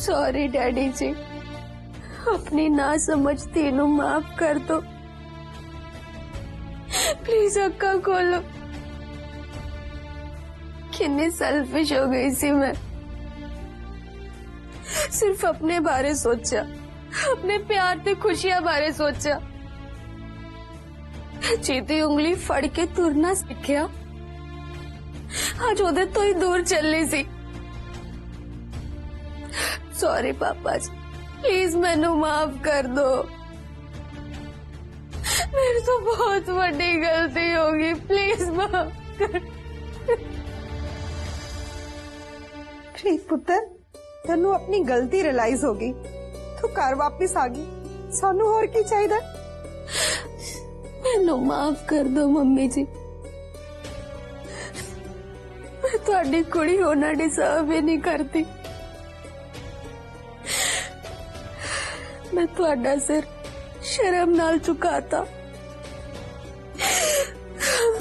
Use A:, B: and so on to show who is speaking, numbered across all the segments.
A: Sorry daddy जी, अपनी ना समझती नू माफ कर दो। प्लीज अक्का खोलो। कितनी सेल्फिश हो गई सी मैं, सिर्फ अपने बारे सोचा, अपने प्यार ते खुशियां बारे सोचा। चीती उंगली फड़ के तुरना सीखिया, आज ओदे तो ही दूर चलनी सी। सॉरी पापा जी, प्लीज मैनू माफ कर दो। मेरी तो बहुत बड़ी गलती होगी, प्लीज माफ कर।
B: प्रीत पुत्र, तेनू अपनी गलती रियलाइज होगी, तू घर वापिस आ गई, सानू होर की चाहिए?
A: मैनू माफ कर दो मम्मी जी, मैं तुहाडी कुड़ी होना डिजर्व ही नहीं करती। मैं तुहाडा सिर शर्म नाल झुकाता।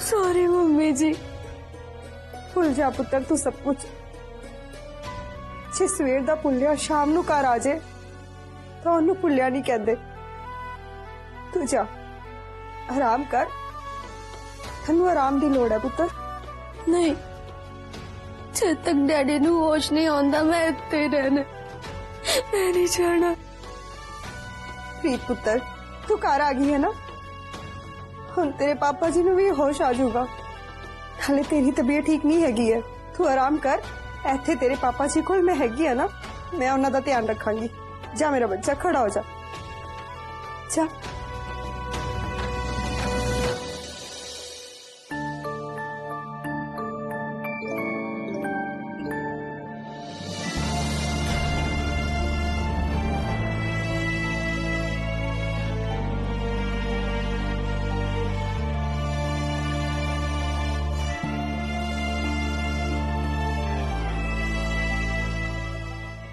A: सॉरी मम्मी जी।
B: भुल जा पुत्र तू सब कुछ। जे सवेर दा भुलिया शाम नू घर आ जाए तो ओनू भुलिया नहीं कहते। तू जा आराम कर, तेनू आराम दी लोड़ है पुत्र।
A: नहीं, जब तक डैडी नू होश नहीं आंदा मैं इत्थे रहना, मैं नहीं जाना।
B: प्रीत पुत्र, तू घर आ गई है ना, हुण तेरे पापा जी नू भी होश आ जाऊगा। हाले तेरी तबीयत ठीक नहीं हैगी है, तू आराम कर। इत्थे तेरे पापा जी कोल मैं हैगी है ना, मैं उन्हां दा ध्यान रखांगी। जा मेरा बच्चा, खड़ा हो जा, जा।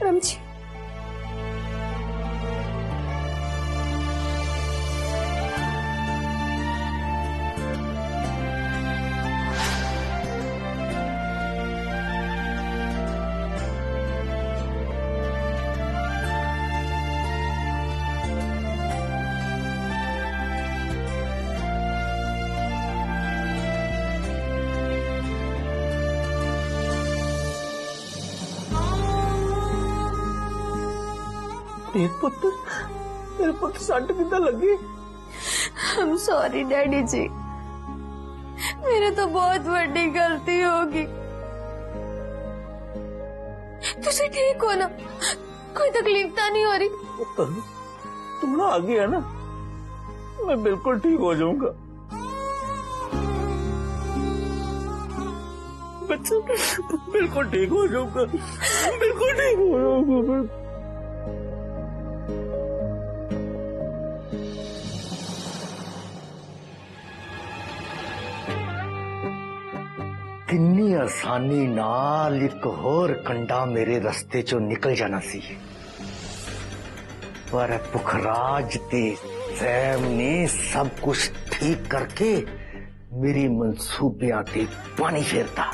B: रमजी,
C: पुत्र, मेरे पुत्र सट कितना लगी?
A: I'm sorry डैडी जी, मेरे तो बहुत बड़ी गलती होगी। तुझे ठीक हो ना? कोई तकलीफ तो नहीं हो रही?
C: तुम ना आ गया ना, मैं बिल्कुल ठीक हो जाऊंगा। बच्चा बिल्कुल ठीक हो जाऊंगा, बिल्कुल ठीक हो जाऊंगा।
D: किन्नी आसानी नाल एक होर कंडा मेरे रस्ते चो निकल जाना सी, पर पुखराज ते सैम ने सब कुछ ठीक करके मेरी मंसूबियां ते पानी फेरता।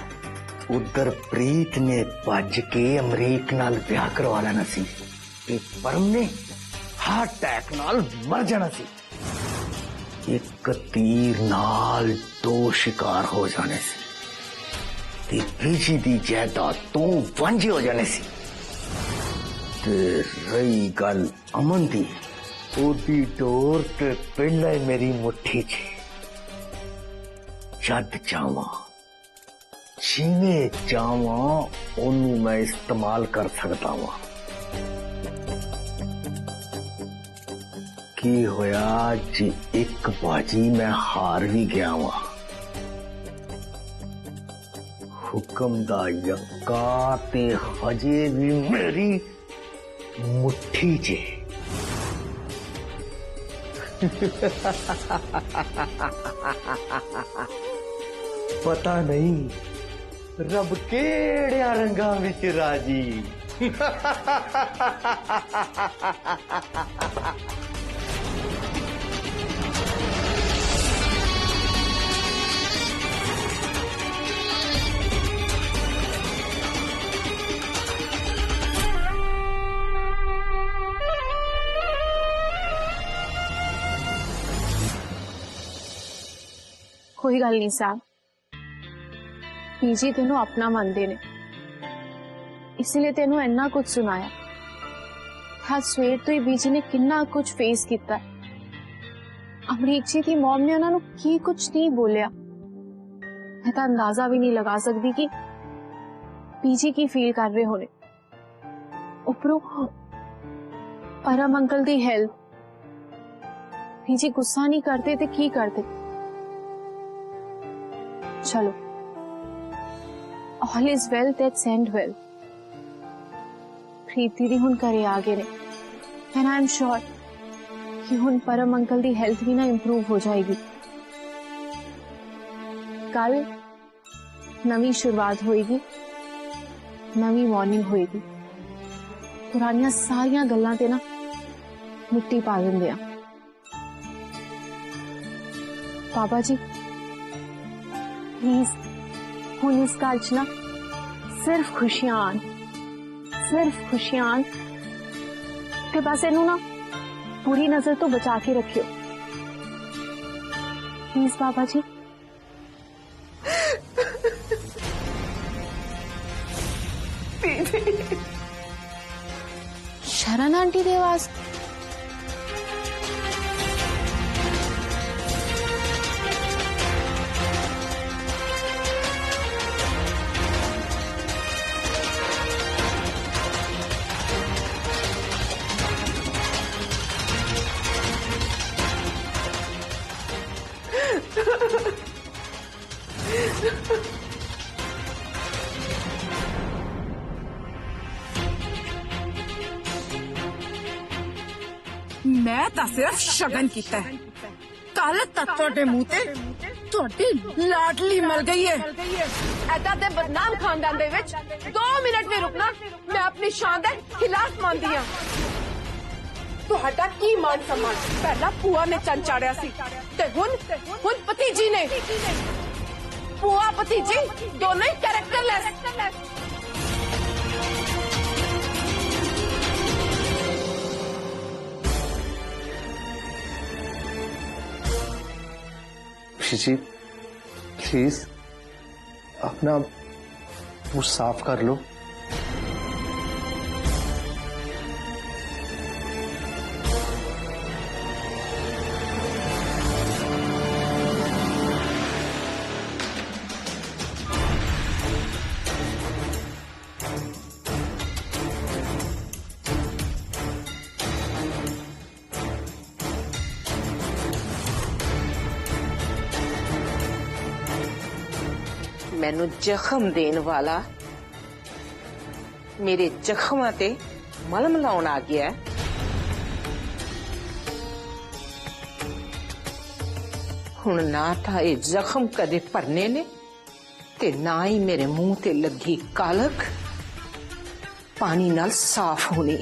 D: उधर प्रीत ने भज के अमरीक नाल ब्याह करवा लेना सी ते परम ने हार्ट अटैक नाल मर जाना सी। एक तीर नाल दो शिकार हो जाने सी ते बीजी दी जायदाद तो वांझे हो जाने सी। ते रही गल अमन दी, ओदी डोर ते पहला ही मेरी मुट्ठी च। जद चाहवां जिवें चाहवां ओनू मैं इस्तेमाल कर सकदा वां। की होया जी एक बाजी मैं हार भी गया वां। हुक्म दा यक्का ते हजे भी मेरी मुट्ठी च। पता नहीं रब केड़िया रंगा विच राजी।
E: कोई गल नहीं सैम, बीजी तेनों अपना मनदे ने, इसलिए तेनों इन्ना कुछ सुनाया। हर सवेर तो ही बीजी ने किन्ना कुछ फेस किया। अमरीक जी की मॉम ने उन्होंने की कुछ नहीं बोलिया। मैं तो अंदाजा भी नहीं लगा सकती कि बीजी की फील कर रहे होने। उपरों परम अंकल दी हेल्थ, बीजी गुस्सा नहीं करते थे की करते। चलो, all is well that's end well. Preet दीदी हुन करे आगे ने, एंड आई एम श्योर कि हुन परम अंकल दी हेल्थ भी ना इंप्रूव हो जाएगी। कल नवी शुरुआत होएगी, नवी मॉर्निंग होएगी। पुरानियां सारियां गल्लां ते ना मिट्टी पा दिंदे आ। बाबा जी प्लीज हुन इस घर च ना सिर्फ खुशियां आन, सिर्फ खुशियां आन ते बस इनू ना बुरी नजर तो बचा के रखियो प्लीज बाबा जी। शरण आंटी की आवाज।
F: मैं तो सिर्फ शगन किया है। कल तक ਤੁਹਾਡੇ ਮੂੰਹ ਤੇ ਤੁਹਾਡੀ ਲਾਡਲੀ ਮਰ ਗਈ ਹੈ।
G: ऐदा दे बदनाम खानदान दे विच 2 मिनट भी रुकना मैं अपनी शान दे खिलाफ मानदी हां। तुहाडा की मान सम्मान पहला पुआ ने चंन चाड़िया सी ते हुन भतीजी ने। पुआ भतीजी दोनों ही कैरेक्टरलेस।
D: जी प्लीज अपना मुंह साफ कर लो।
G: मैनू जख्म देने वाला मेरे जख्मां ते मलम लाउण आ गया है। हुण ना था ये जख्म कदे भरने ने ते ना ही मेरे मुंह ते लगी कालक पानी नाल साफ होनी।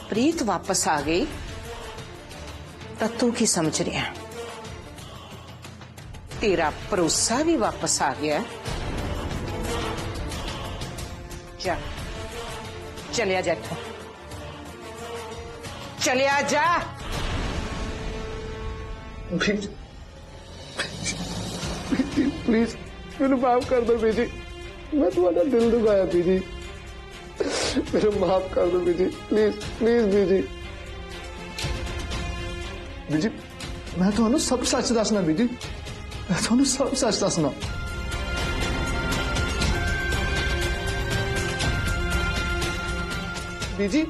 G: प्रीत वापस आ गई तो तू की समझ रहा है? तेरा भरोसा भी वापस आ गया। जा चलिया जा, इत्थों चलिया जा।
D: प्लीज मेरे माफ कर दो बीजी, मैं तुम्हारा दिल दुखाया बीजी, मेरे माफ कर दो बीजी, प्लीज प्लीज बीजी। बीजी मैं तो सब सच दसना बीजी, मैं तो सब सच दसना। बीजी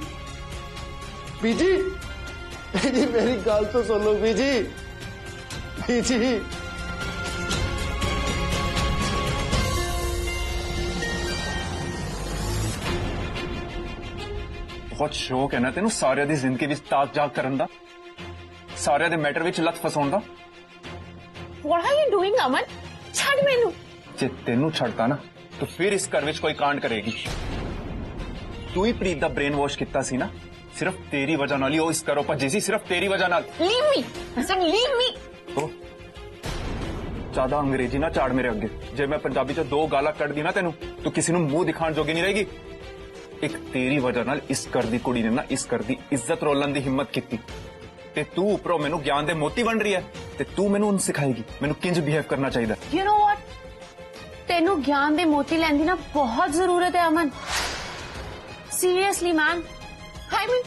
D: बीजी बीजी मेरी गल तो सुनो बीजी, बीजी
H: बहुत शौक है ना तेनू सारिया दी जिंदगी विच ताक जाग करन दा, सारिया दे मैटर विच लत फसाउण दा।
E: What are you doing, अमन? छड़ मैनू।
H: जे तेनू छड़ता ना तो फिर इस घर विच कोई कांड करेगी। तू ही प्रीत दा ब्रेन वॉश किया सी ना, सिर्फ तेरी वजह नाल ही वो इस घरों भजी सी, सिर्फ तेरी वजह नाल।
E: Leave me, I said leave me।
H: तो ज्यादा अंग्रेजी ना झाड़ मेरे अगे। जे मैं पंजाबी च 2 गाला कट दी ना तेनू तो किसी ਨੂੰ ਮੂੰਹ ਦਿਖਾਣ ਜੋਗੀ नहीं रहेगी। एक तेरी वजह नाल इस घर दी कुड़ी ने ना इस घर दी इज्जत रोलन दी हिम्मत की ते तू उपरों मैनू ज्ञान दे मोती बन रही है ते तू मैनू उन सिखाएगी मैनू किंज बिहेव करना चाहिए।
E: यू नो व्हाट, तेनू ज्ञान दे मोती लैन दी ना बहुत जरूरत है अमन। सीरियसली मैम, आई मीन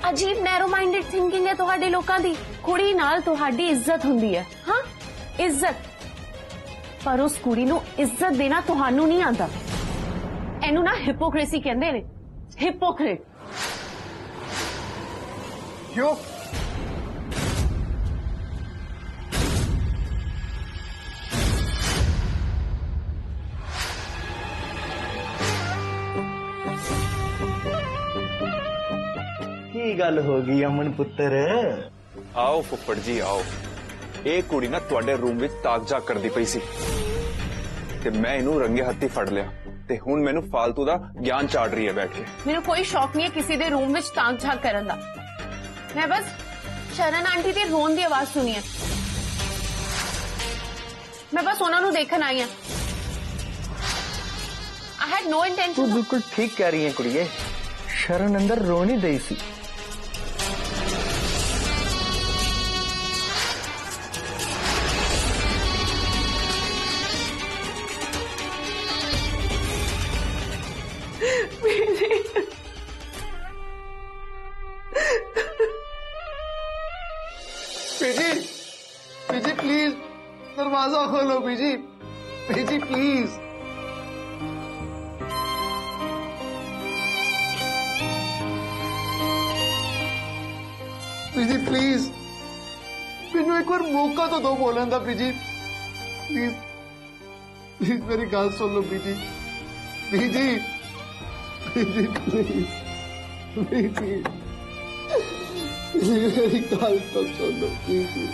E: अजीब नैरो माइंडेड थिंकिंग है तुहाडे लोकां दी। कुड़ी नाल तुहाडी इज्जत हुंदी है, हाँ इज्जत, पर उस कुड़ी नू इज्जत देना तुहानू नहीं आंदा। एनू ना हिपोक्रेसी कहंदे ने, हिपोक्रेट।
H: क्यों?
D: की गल हो गई अमन पुत्र?
H: आओ फुफड़ जी आओ। ਇਹ ਕੁੜੀ ਨਾ ਤੁਹਾਡੇ रूम ਵਿੱਚ ਤਾਕ ਜਾਕ ਕਰਦੀ ਪਈ ਸੀ ਤੇ ਮੈਂ ਇਹਨੂੰ ਰੰਗੇ ਹੱਥੀ ਫੜ ਲਿਆ ਤੇ ਹੁਣ ਮੈਨੂੰ ਫालतू ਦਾ ਗਿਆਨ ਚਾੜ ਰਹੀ ਹੈ बैठ के।
E: मेनू कोई शौक नहीं है किसी दे रूम विच ताक झाक करन दा। मैं बस शरण आंटी दी रोन दी आवाज सुनी है, मैं बस उन्हां नू देखन आई हां। आई हैड नो
D: तू
E: इंटेंशन।
D: बिल्कुल ठीक कह रही है कुड़िए, शरण अंदर रोनी दई सी।
I: बीजी, बीजी प्लीज दरवाजा खोलो बीजी, बीजी प्लीज। बीजी प्लीज मैनू एक बार मौका तो दो बोलन दा बीजी, प्लीज प्लीज मेरी गल सुन लो बीजी, बीजी बीजी प्लीज, बीजी मेरी गल तो सुन लो बीजी।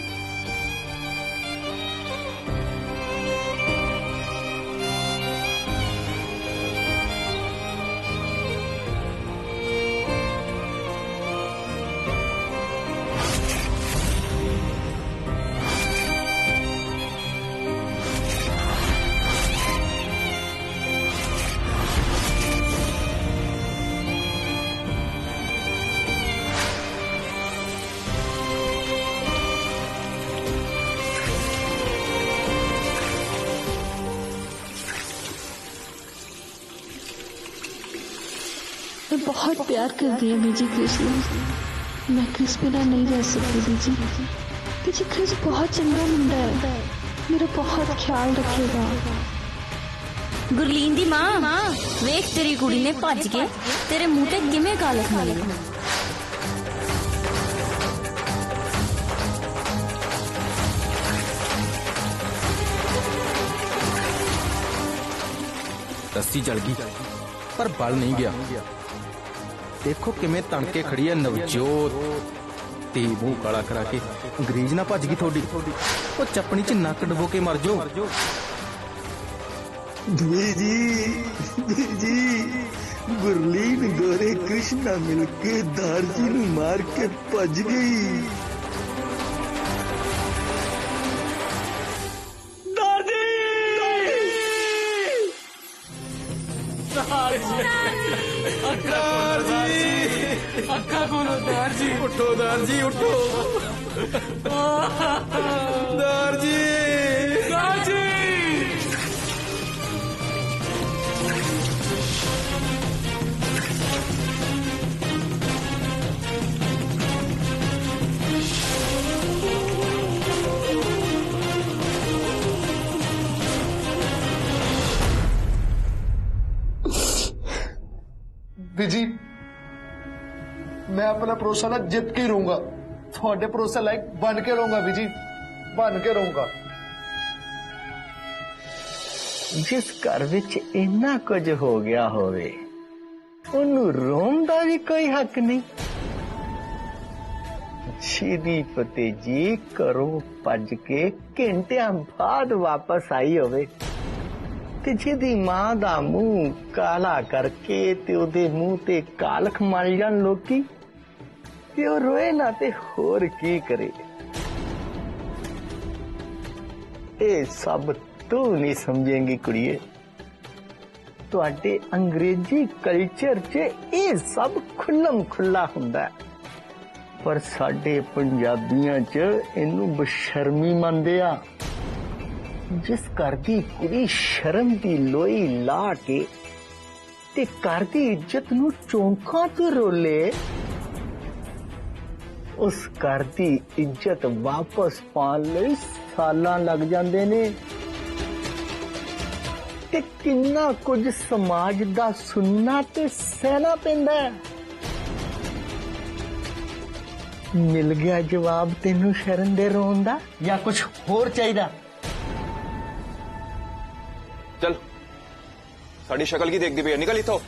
A: मैं बहुत प्यार करती हूँ बीजी क्रिस नूं। मैं क्रिस बिना नहीं रह सकती बीजी। बीजी क्रिस बहुत चंगा मुंडा है, मेरा बहुत ख्याल रखेगा।
J: गुरलीन दी मां, वेख तेरी कुड़ी ने भज के तेरे मुंह ते किवें कालख मारी।
K: रस्सी जल गई पर बल नहीं गया। देखो किवें तणके खड़ी है नवजोत, ते मुंह काला करा के अंग्रेज ना भज गई थोड़ी। वो चपनी च नक डबो के मर जाओ।
D: बीजी बीजी गुरलीन गोरे कृष्णा मिलके दारजी नू मार के भज गई।
K: अक्का खोलो दारजी, उठो दारजी उठो, दारजी दारजी।
I: बीजी मैं अपना भरोसा ना जित के रहूंगा, थोड़े भरोसा लायक बन के रहूंगा बीजी, बन के रहूंगा।
D: जिस घर विच इन्ना कुछ हो गया होवे उन्नू रोम दा भी कोई हक नहीं। सीधी फते जी घरों भज के घंटियां बाद वापस आई होवे ते जिहदी मां दा मुंह काला करके ते ओदे मुंह ते कालख मल जान लोकी ते ओ रोए ना ते होर की करे। ये सब तू नहीं समझेंगी कुड़िए। तुहाडे अंग्रेजी कल्चर च ये सब खुल्लम खुल्ला हुंदा है, पर साडे पंजाबियां च इनू बशर्मी मनदे आ। जिस घर दी कुड़ी शर्म दी लोई ला के ते घर दी इज्जत नू चौंका ते रोले, उस घर दी इज्जत वापस पाण लई सालां लग जांदे ने। ते किन्ना कुछ समाज दा सुनना ते सहना पैंदा है। मिल गया जवाब तेनू शरण दे रोन दा, या कुछ होर चाहिदा?
H: चल साड़ी शक्ल की देखती पई, निकल इथों।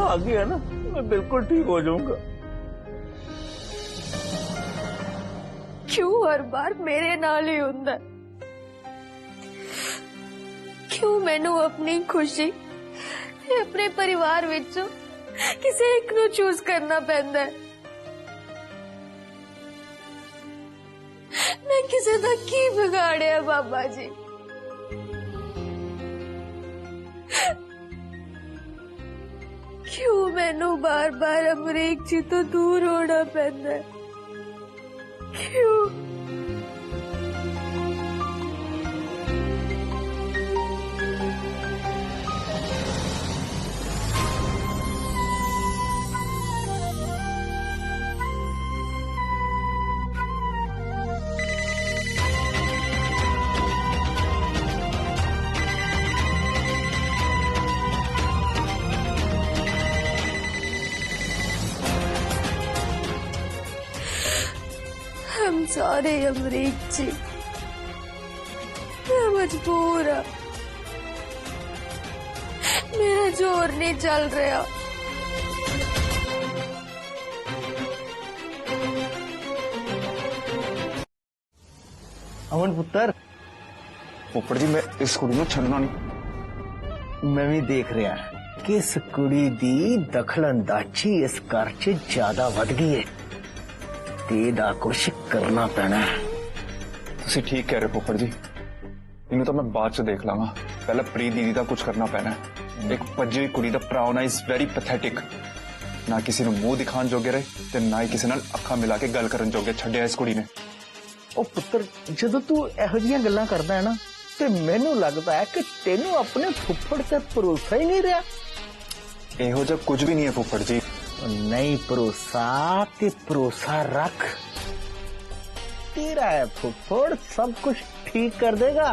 C: आ गया ना, मैं बिल्कुल ठीक हो जाऊंगा।
A: क्यों हर बार मेरे नाल ही हुंदा? क्यों मैनू अपनी खुशी ते अपने परिवार विचों किसी एक नू चूज करना पैंदा है? मैं किसी दा की बिगाड़िया बाबा जी? क्यों मैनू बार बार अमरीक जी तो दूर होना पैंदा है? क्यों? हम सारे अमरीक जी, मैं मजबूर हाँ, मेरा जोर नहीं चल रहा।
D: अमन पुत्र,
H: फुफड़ जी मैं इस कुड़ी नूं छड्डना नहीं।
D: मैं भी देख रहा कि इस कुड़ी दी दखलअंदाजी इस घर च ज्यादा वध गई है, तेदा कुछ करना पैना है।
H: तुसीं ठीक कह रहे हो फुफड़ जी, इन्हू तो मैं बाद च देख लांगा, पहले प्रीत दीदी का कुछ करना पैना है। एक भज्जी हुई कुड़ी दा भरा होना इज वेरी पैथेटिक। ना किसी नूं मुंह दिखाण जोगे रहे ते ना ही किसी नाल अखां मिला के गल करन जोगे छड्डिया इस कुड़ी ने।
D: ओ पुत्र, जदों तू इहो जिहियां गल्लां करदा है ना, ते मैनू लगदा है कि तेनू अपने फुफड़ ते भरोसा ही नहीं रहा।
H: इहो जिहा कुछ भी नहीं है फुफड़ जी।
D: नहीं भरोसा ते भरोसा रख, तेरा है फुफड़, सब कुछ ठीक कर देगा।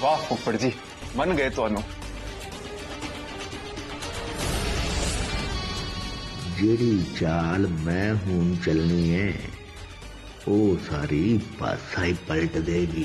H: वाह फुफड़ जी, मन गए तुहानू।
L: जेड़ी चाल मैं हूं चलनी है वो सारी पासा ही पलट देगी।